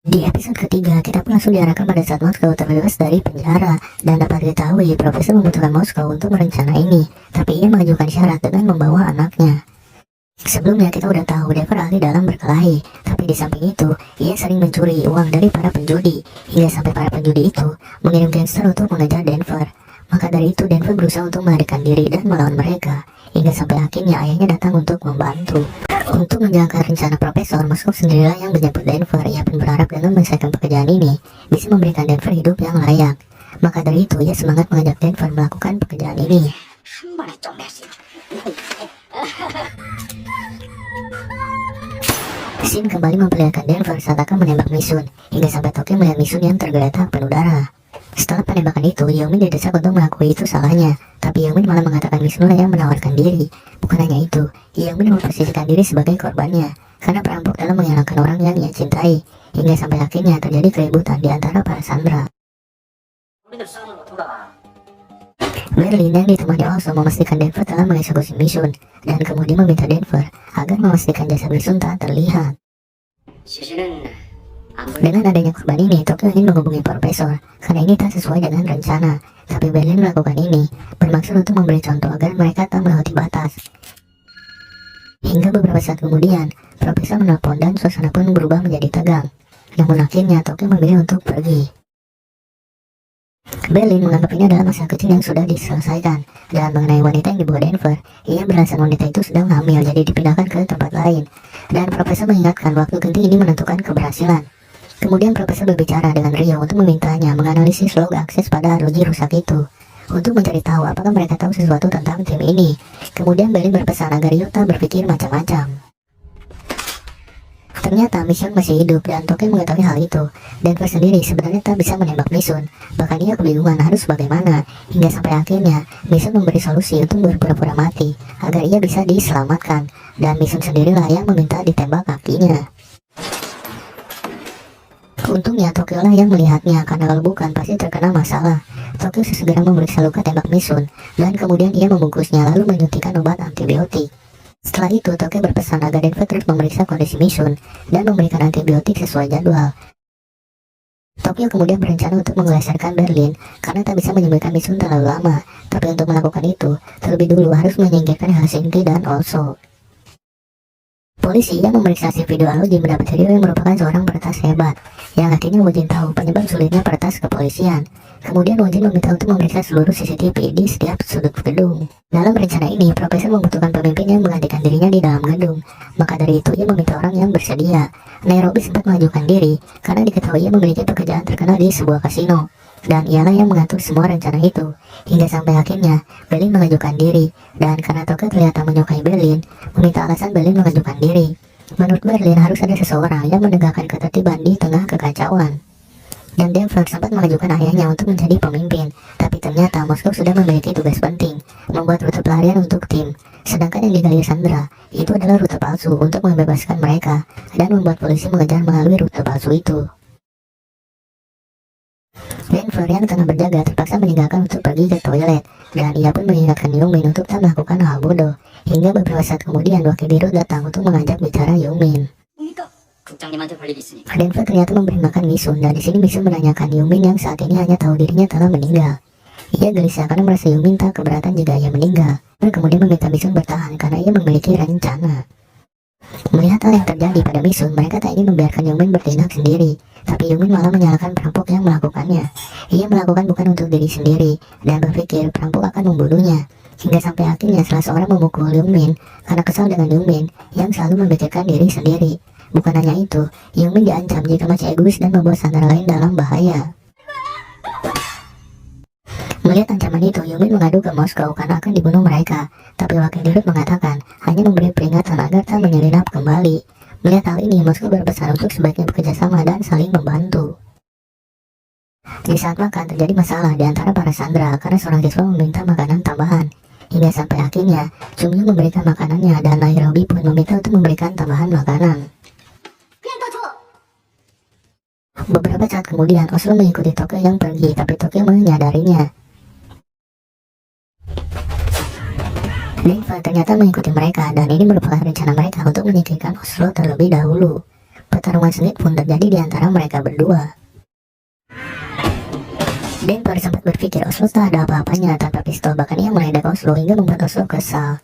Di episode ketiga, kita pun langsung diarahkan pada saat Moskow terbebas dari penjara, dan dapat diketahui Profesor membutuhkan Moskow untuk merencana ini, tapi ia mengajukan syarat dengan membawa anaknya. Sebelumnya kita udah tahu Denver ahli dalam berkelahi, tapi di samping itu, ia sering mencuri uang dari para penjudi, hingga sampai para penjudi itu mengirim gangster untuk mengejar Denver. Maka dari itu Denver berusaha untuk melarikan diri dan melawan mereka, hingga sampai akhirnya ayahnya datang untuk membantu. Untuk menjalankan rencana Profesor, Moskow sendirilah yang menjemput Denver. Ia pun berharap dengan menyelesaikan pekerjaan ini bisa memberikan Denver hidup yang layak. Maka dari itu ia semangat mengajak Denver melakukan pekerjaan ini. Shin kembali memperlihatkan Denver saat akan menembak Misun, hingga sampai Tokyo melihat Misun yang tergeletak penuh darah. Setelah penembakan itu, Yeomin didesak untuk mengakui itu salahnya, tapi Yeomin malah mengatakan Misunlah yang menawarkan diri. Bukan hanya itu, Yeomin memposisikan diri sebagai korbannya, karena perampok dalam menghilangkan orang yang ia cintai, hingga sampai akhirnya terjadi keributan di antara para sandera. Berlin yang ditemani Oso memastikan Denver telah mengeksekusi Misun, dan kemudian meminta Denver agar memastikan jasad Misun tak terlihat. Dengan adanya korban ini, Tokyo ingin menghubungi Profesor, karena ini tak sesuai dengan rencana. Tapi Berlin melakukan ini bermaksud untuk memberi contoh agar mereka tak melewati batas. Hingga beberapa saat kemudian, Profesor menelpon dan suasana pun berubah menjadi tegang. Namun akhirnya Tokyo memilih untuk pergi. Berlin menganggap ini adalah masalah kecil yang sudah diselesaikan. Dan mengenai wanita yang dibawa Denver, ia beralasan wanita itu sedang hamil, jadi dipindahkan ke tempat lain. Dan Profesor mengingatkan waktu genting ini menentukan keberhasilan. Kemudian Profesor berbicara dengan Rio untuk memintanya menganalisis log akses pada arloji rusak itu, untuk mencari tahu apakah mereka tahu sesuatu tentang tim ini. Kemudian Berlin berpesan agar Rio tak berpikir macam-macam. Ternyata Misun masih hidup dan Tokyo mengetahui hal itu. Denver sendiri sebenarnya tak bisa menembak Misun, bahkan ia kebingungan harus bagaimana, hingga sampai akhirnya Misun memberi solusi untuk berpura-pura mati agar ia bisa diselamatkan, dan Misun sendirilah yang meminta ditembak kakinya. Untungnya Tokyo lah yang melihatnya, karena kalau bukan pasti terkena masalah. Tokyo sesegera memeriksa luka tembak Misun, dan kemudian ia membungkusnya lalu menyuntikkan obat antibiotik. Setelah itu Tokyo berpesan agar Denver terus memeriksa kondisi Misun dan memberikan antibiotik sesuai jadwal. Tokyo kemudian berencana untuk menggeserkan Berlin karena tak bisa menyembuhkan Misun terlalu lama, tapi untuk melakukan itu terlebih dulu harus menyingkirkan Helsinki dan Oslo. Polisi yang memeriksa video arloji mendapat Rio yang merupakan seorang peretas hebat, yang akhirnya Wojin tahu penyebab sulitnya peretas kepolisian. Kemudian Wojin meminta untuk memeriksa seluruh CCTV di setiap sudut gedung. Dalam rencana ini, Profesor membutuhkan pemimpin yang menggantikan dirinya di dalam gedung. Maka dari itu, ia meminta orang yang bersedia. Nairobi sempat mengajukan diri, karena diketahui ia memiliki pekerjaan terkenal di sebuah kasino. Dan ialah yang mengatur semua rencana itu, hingga sampai akhirnya Berlin mengajukan diri. Dan karena Tokyo ternyata menyukai Berlin, meminta alasan Berlin mengajukan diri. Menurut Berlin harus ada seseorang yang menegakkan ketertiban di tengah kekacauan. Dan Denver sempat mengajukan ayahnya untuk menjadi pemimpin, tapi ternyata Moskow sudah memiliki tugas penting, membuat rute pelarian untuk tim. Sedangkan yang digali Sandra itu adalah rute palsu untuk membebaskan mereka, dan membuat polisi mengejar melalui rute palsu itu. Denver yang tengah berjaga terpaksa meninggalkan untuk pergi ke toilet, dan ia pun mengingatkan Yumin untuk tak melakukan hal bodoh. Hingga beberapa saat kemudian wakil Biro datang untuk mengajak bicara Yumin. Denver ternyata memberi makan Misun, dan di sini Misun menanyakan Yumin yang saat ini hanya tahu dirinya telah meninggal. Ia gelisah karena merasa Yumin tak keberatan jika ia meninggal, dan kemudian meminta Misun bertahan karena ia memiliki rencana. Melihat hal yang terjadi pada Misun, mereka tak ingin membiarkan Yumin bertindak sendiri, tapi Yumin malah menyalahkan perampok yang melakukannya. Ia melakukan bukan untuk diri sendiri, dan berpikir perampok akan membunuhnya. Hingga sampai akhirnya salah seorang memukul Yumin karena kesal dengan Yumin yang selalu memikirkan diri sendiri. Bukan hanya itu, Yumin diancam jika masih egois dan membuat sandera lain dalam bahaya. Melihat ancaman itu, Yumin mengadu ke Moskow karena akan dibunuh mereka, tapi wakil Dirut mengatakan hanya memberi peringatan agar tak menyelinap kembali. Melihat hal ini, Moskow berpesan untuk sebaiknya bekerja sama dan saling membantu. Di saat makan terjadi masalah di antara para sandera karena seorang siswa meminta makanan tambahan, hingga sampai akhirnya Chungyu memberikan makanannya dan Nairobi pun meminta untuk memberikan tambahan makanan. Beberapa saat kemudian Oslo mengikuti Tokyo yang pergi, tapi Tokyo menyadarinya. Denver ternyata mengikuti mereka dan ini merupakan rencana mereka untuk menyingkirkan Oslo terlebih dahulu. Pertarungan sengit pun terjadi di antara mereka berdua. Denver sempat berpikir Oslo tak ada apa-apanya tanpa pistol, bahkan ia meledak Oslo hingga membuat Oslo kesal.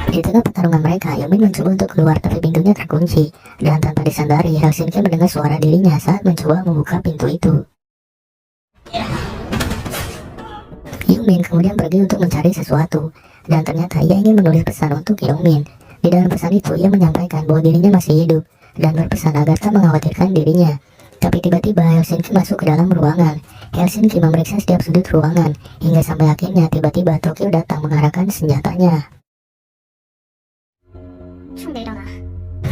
Di tengah pertarungan mereka, Yomin mencoba untuk keluar tapi pintunya terkunci, dan tanpa disadari Helsinki mendengar suara dirinya saat mencoba membuka pintu itu. Yomin kemudian pergi untuk mencari sesuatu, dan ternyata ia ingin menulis pesan untuk Yomin. Di dalam pesan itu ia menyampaikan bahwa dirinya masih hidup dan berpesan agar tak mengkhawatirkan dirinya. Tapi tiba-tiba Helsinki masuk ke dalam ruangan. Helsinki memeriksa setiap sudut ruangan hingga sampai akhirnya tiba-tiba Tokyo datang mengarahkan senjatanya.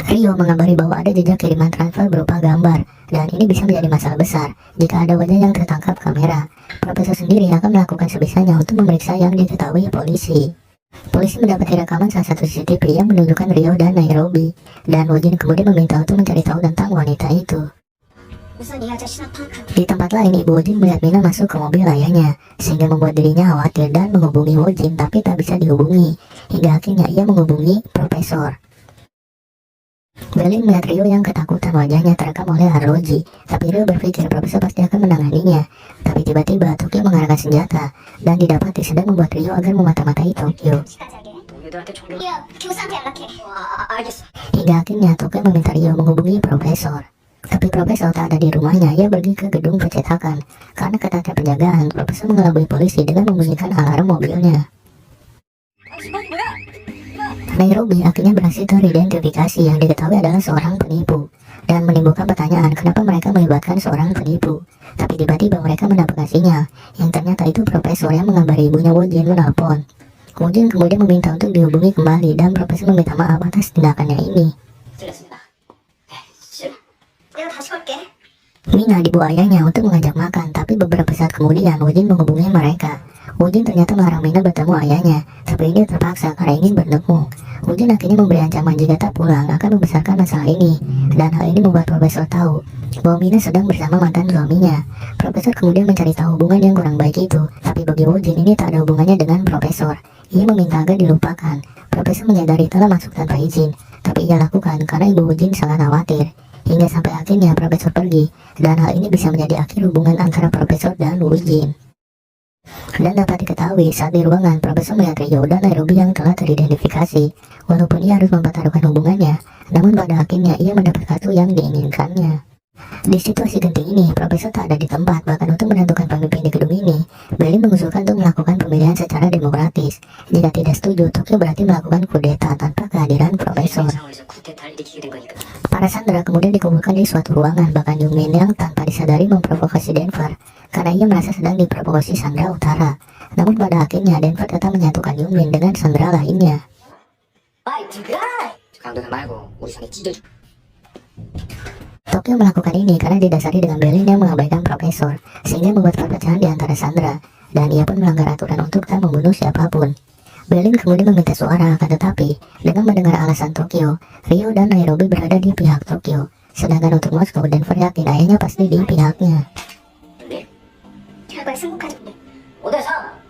Rio mengabari bahwa ada jejak kiriman transfer berupa gambar, dan ini bisa menjadi masalah besar jika ada wajah yang tertangkap kamera. Profesor sendiri akan melakukan sebisanya untuk memeriksa yang diketahui polisi. Polisi mendapati rekaman salah satu CCTV yang menunjukkan Rio dan Nairobi, dan Wojin kemudian meminta untuk mencari tahu tentang wanita itu. Di tempat lain, Ibu Wojin melihat Mina masuk ke mobil ayahnya, sehingga membuat dirinya khawatir dan menghubungi Wojin, tapi tak bisa dihubungi. Hingga akhirnya ia menghubungi Profesor. Berlin melihat Rio yang ketakutan, wajahnya terekam oleh arloji, tapi Rio berpikir Profesor pasti akan menanganinya. Tapi tiba-tiba Tokyo mengarahkan senjata, dan didapati sedang membuat Rio agar memata-matai Tokyo. Hingga akhirnya Tokyo meminta Rio menghubungi Profesor. Tapi Profesor tak ada di rumahnya, ia pergi ke gedung percetakan. Karena ketatnya penjagaan, Profesor mengelabui polisi dengan membunyikan alarm mobilnya. Nairobi akhirnya berhasil teridentifikasi yang diketahui adalah seorang penipu, dan menimbulkan pertanyaan kenapa mereka melibatkan seorang penipu. Tapi tiba-tiba mereka mendapatkan sinyal yang ternyata itu Profesor yang mengabari ibunya Wojin menelpon. Wojin kemudian meminta untuk dihubungi kembali dan Profesor meminta maaf atas tindakannya ini. Mina dibawa ayahnya untuk mengajak makan, tapi beberapa saat kemudian Wojin menghubungi mereka. Wojin ternyata melarang Mina bertemu ayahnya, tapi dia terpaksa karena ingin bertemu. Wojin akhirnya memberi ancaman jika tak pulang akan membesarkan masalah ini, dan hal ini membuat Profesor tahu bahwa Mina sedang bersama mantan suaminya. Profesor kemudian mencari tahu hubungan yang kurang baik itu, tapi bagi Wojin ini tak ada hubungannya dengan Profesor. Ia meminta agar dilupakan. Profesor menyadari telah masuk tanpa izin, tapi ia lakukan karena ibu Wojin sangat khawatir. Hingga sampai akhirnya Profesor pergi, dan hal ini bisa menjadi akhir hubungan antara Profesor dan Wojin. Dan dapat diketahui saat di ruangan, Profesor melihat Rio dan Nairobi yang telah teridentifikasi. Walaupun ia harus mempertaruhkan hubungannya, namun pada akhirnya ia mendapat kartu yang diinginkannya. Di situasi genting ini, Profesor tak ada di tempat, bahkan untuk menentukan pemimpin di gedung ini. Berlin mengusulkan untuk melakukan pemilihan secara demokratis. Jika tidak setuju, Tokyo berarti melakukan kudeta tanpa kehadiran Profesor. Para sandera kemudian dikumpulkan di suatu ruangan, bahkan Jungmin yang tanpa disadari memprovokasi Denver, karena ia merasa sedang diprovokasi sandera utara. Namun pada akhirnya Denver tetap menyatukan Jungmin dengan sandera lainnya. Tokyo melakukan ini karena didasari dengan Berlin yang mengabaikan Profesor, sehingga membuat perpecahan di antara sandera, dan ia pun melanggar aturan untuk tak membunuh siapapun. Berlin kemudian meminta suara, akan tetapi dengan mendengar alasan Tokyo, Rio dan Nairobi berada di pihak Tokyo, sedangkan untuk Moskow, Denver yakin ayahnya pasti di pihaknya.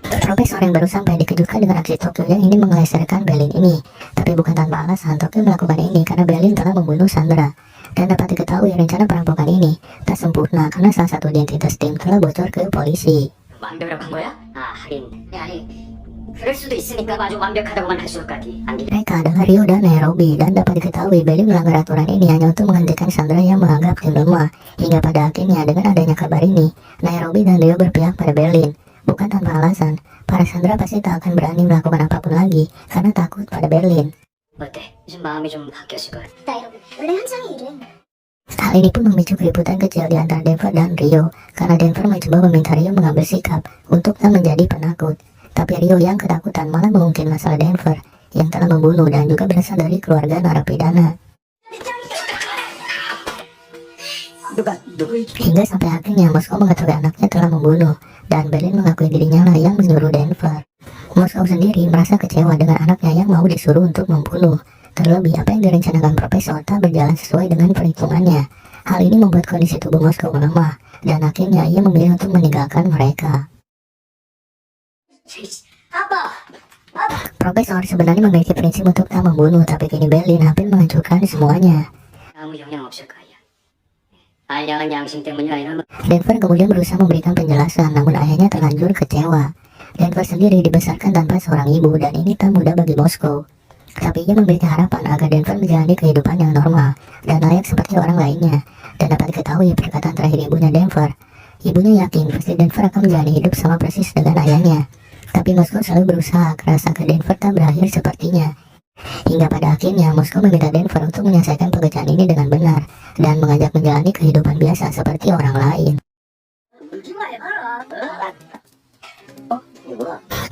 Profesor yang baru sampai dikejutkan dengan aksi Tokyo yang ingin mengeleserkan Berlin ini, tapi bukan tanpa alasan Tokyo melakukan ini karena Berlin telah membunuh sandera. Dan dapat diketahui rencana perampokan ini tak sempurna karena salah satu identitas tim telah bocor ke polisi. Mereka adalah Rio dan Nairobi, dan dapat diketahui Berlin melanggar aturan ini hanya untuk menghentikan sandera yang menganggap tim lemah. Hingga pada akhirnya dengan adanya kabar ini, Nairobi dan Rio berpihak pada Berlin. Bukan tanpa alasan, para sandera pasti tak akan berani melakukan apapun lagi karena takut pada Berlin. Hal ini pun memicu keributan kecil di antara Denver dan Rio, karena Denver mencoba meminta Rio mengambil sikap untuk tak menjadi penakut. Tapi Rio yang ketakutan malah mengungkit masalah Denver yang telah membunuh dan juga berasal dari keluarga narapidana. Hingga sampai akhirnya Moskow mengetahui anaknya telah membunuh, dan Berlin mengakui dirinya lah yang menyuruh Denver. Moskow sendiri merasa kecewa dengan anaknya yang mau disuruh untuk membunuh. Terlebih apa yang direncanakan Profesor tak berjalan sesuai dengan perhitungannya. Hal ini membuat kondisi tubuh Moskow melemah, dan akhirnya ia memilih untuk meninggalkan mereka. Profesor sebenarnya memiliki prinsip untuk tak membunuh, tapi kini Berlin hampir menghancurkan semuanya. 아무 영향 없을 거야. 알량한 양심 때문이 아니라 Denver kemudian berusaha memberikan penjelasan, namun ayahnya terlanjur kecewa. Denver sendiri dibesarkan tanpa seorang ibu, dan ini tak mudah bagi Moskow. Tapi ia memiliki harapan agar Denver menjalani kehidupan yang normal dan layak seperti orang lainnya. Dan dapat diketahui perkataan terakhir ibunya Denver. Ibunya yakin pasti Denver akan menjalani hidup sama persis dengan ayahnya. Tapi Moskow selalu berusaha keras agar Denver tak berakhir sepertinya. Hingga pada akhirnya Moskow meminta Denver untuk menyelesaikan pekerjaan ini dengan benar dan mengajak menjalani kehidupan biasa seperti orang lain.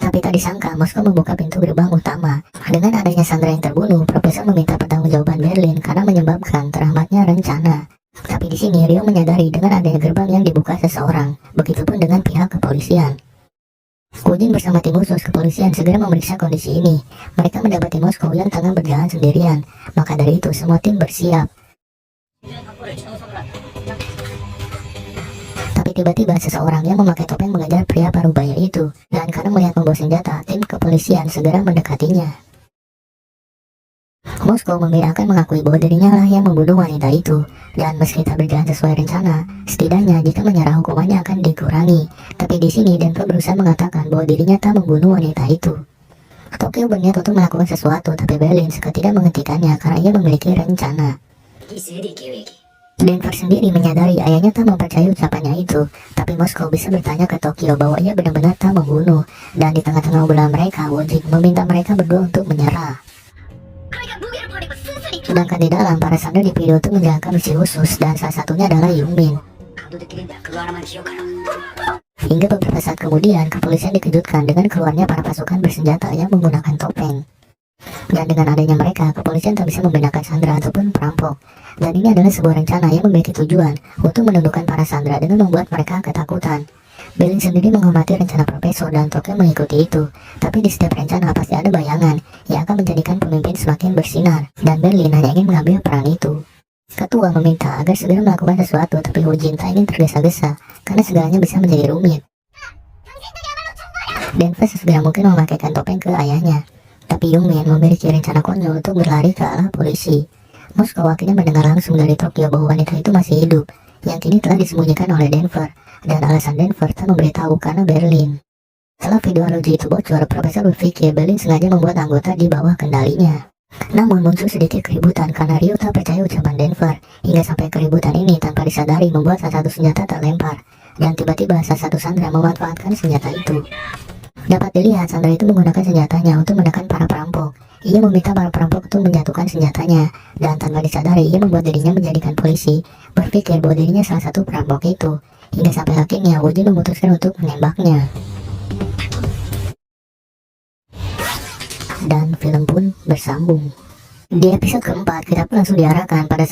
Tapi tak disangka Moskow membuka pintu gerbang utama. Dengan adanya Sandra yang terbunuh, Profesor meminta pertanggungjawaban Berlin karena menyebabkan terhambatnya rencana. Tapi di sini Rio menyadari dengan adanya gerbang yang dibuka seseorang, begitupun dengan pihak kepolisian. Kujin bersama tim khusus kepolisian segera memeriksa kondisi ini. Mereka mendapati Moskow yang tengah berjalan sendirian. Maka dari itu semua tim bersiap. Tapi tiba-tiba seseorang yang memakai topeng mengejar pria parubaya itu. Dan karena melihat membawa senjata, tim kepolisian segera mendekatinya. Moskow akan mengakui bahwa dirinya lah yang membunuh wanita itu. Dan meski tak berjalan sesuai rencana, setidaknya jika menyerah hukumannya akan dikurangi. Tapi di sini Denver berusaha mengatakan bahwa dirinya tak membunuh wanita itu. Tokyo berniat untuk melakukan sesuatu, tapi Berlin suka tidak menghentikannya karena ia memiliki rencana. Denver sendiri menyadari ayahnya tak mempercayai ucapannya itu, tapi Moskow bisa bertanya ke Tokyo bahwa ia benar-benar tak membunuh. Dan di tengah-tengah obrolan mereka, Wojik meminta mereka berdua untuk menyerah. Sedangkan di dalam, para Sandra dipilih untuk menjalankan misi khusus, dan salah satunya adalah Yungmin. Hingga beberapa saat kemudian, kepolisian dikejutkan dengan keluarnya para pasukan bersenjata yang menggunakan topeng. Dan dengan adanya mereka, kepolisian tak bisa membedakan Sandra ataupun perampok. Dan ini adalah sebuah rencana yang memiliki tujuan untuk menundukkan para Sandra dengan membuat mereka ketakutan. Berlin sendiri menghormati rencana Profesor dan Tokyo mengikuti itu. Tapi di setiap rencana pasti ada bayangan yang akan menjadikan pemimpin semakin bersinar. Dan Berlin hanya ingin mengambil peran itu. Ketua meminta agar segera melakukan sesuatu, tapi Wojin tak ingin tergesa-gesa karena segalanya bisa menjadi rumit. Denver sesegera mungkin memakaikan topeng ke ayahnya. Tapi Yungmin memiliki rencana konyol untuk berlari ke arah polisi. Moskow akhirnya mendengar langsung dari Tokyo bahwa wanita itu masih hidup, yang kini telah disembunyikan oleh Denver. Dan alasan Denver tak memberitahu karena Berlin. Setelah videologi itu bocor, Profesor berpikir Berlin sengaja membuat anggota di bawah kendalinya. Namun muncul sedikit keributan karena Rio tak percaya ucapan Denver. Hingga sampai keributan ini tanpa disadari membuat salah satu senjata terlempar. Dan tiba-tiba salah satu Sandra memanfaatkan senjata itu. Dapat dilihat Sandra itu menggunakan senjatanya untuk menekan para perampok. Ia meminta para perampok untuk menjatuhkan senjatanya. Dan tanpa disadari ia membuat dirinya menjadikan polisi, berpikir bahwa dirinya salah satu perampok itu. Hingga sampai akhirnya Wojin memutuskan untuk menembaknya. Dan film pun bersambung. Di episode keempat, kita pun langsung diarahkan pada